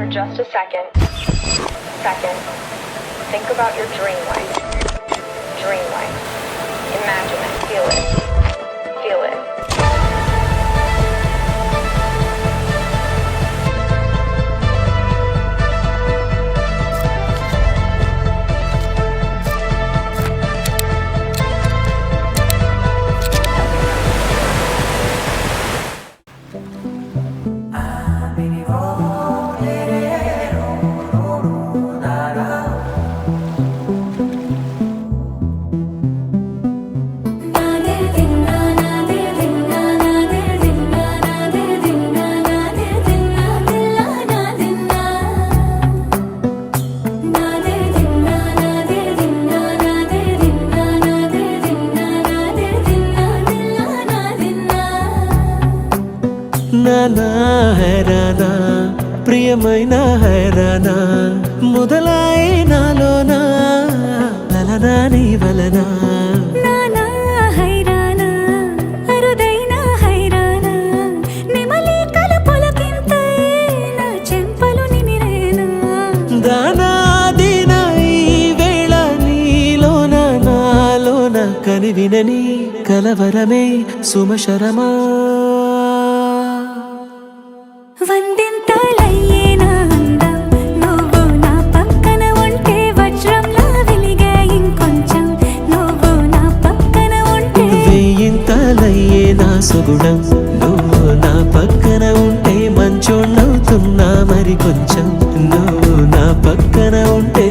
for just a second. Think about your dream life. Dream life. Imagine it. Feel it. Feel it. నానా హైరానా ప్రియమైన హైరానా మొదలాయి నాలోనా లలనా నీ వలనా నానా హైరానా అరుదైన హైరానా నెమలి కలపులకింతై నా చెంపలు నిమిరేనా దానా దినా ఈ వేళ నీలోన నాలోన కనివినని కలవరమే సుమశరమా వందింతలయ్యేనా అందం నువ్వు నా పక్కన ఉంటే వజ్రంలా వెలిగే ఇంకొంచెం నువ్వు నా పక్కన ఉంటే వెయ్యింతలయ్యే నా సుగుణం నువ్వు నా పక్కన ఉంటే మంచోణ్ణవుతున్నా మరి కొంచెం నువ్వు నా పక్కన ఉంటే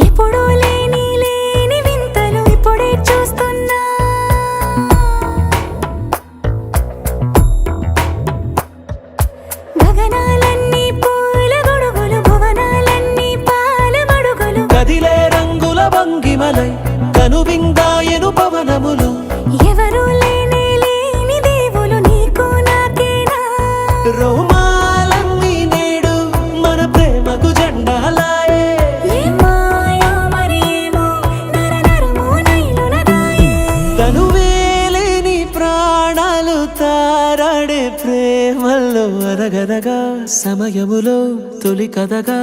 ఎప్పుడూ లేని వింతలు ఇప్పుడే చూస్తున్నా గగనాలన్నీ పూల గొడుగులు భువనాలన్నీ పాల మడుగులు కదిలే రంగుల భంగిమలై కనువిందాయను పవనములు ఎవరు లేని దేవులు నీకు నాకేనా రోమాలన్నీ నేడు మన ప్రేమకు జెండాలాయే ఏ మాయో మరేమో నరనరమో నైలునదాయే తనువేలేని ప్రాణాలు తారాడే ప్రేమల్లో అనగనగా సమయములో తొలి కథగా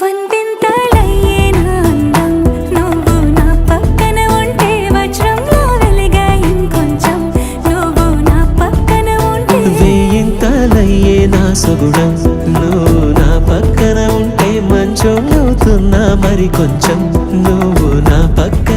వందింతలయ్యేనా అందం నువ్వు నా పక్కన ఉంటే వజ్రంలా వెలిగే ఇంకొంచెం నువ్వు నా పక్కన ఉంటే వెయ్యింతలయ్యే నా సుగుణం నువ్వు నా పక్కన ఉంటే మంచోణ్ణవుతున్నా మరి కొంచెం నువ్వు నా పక్కన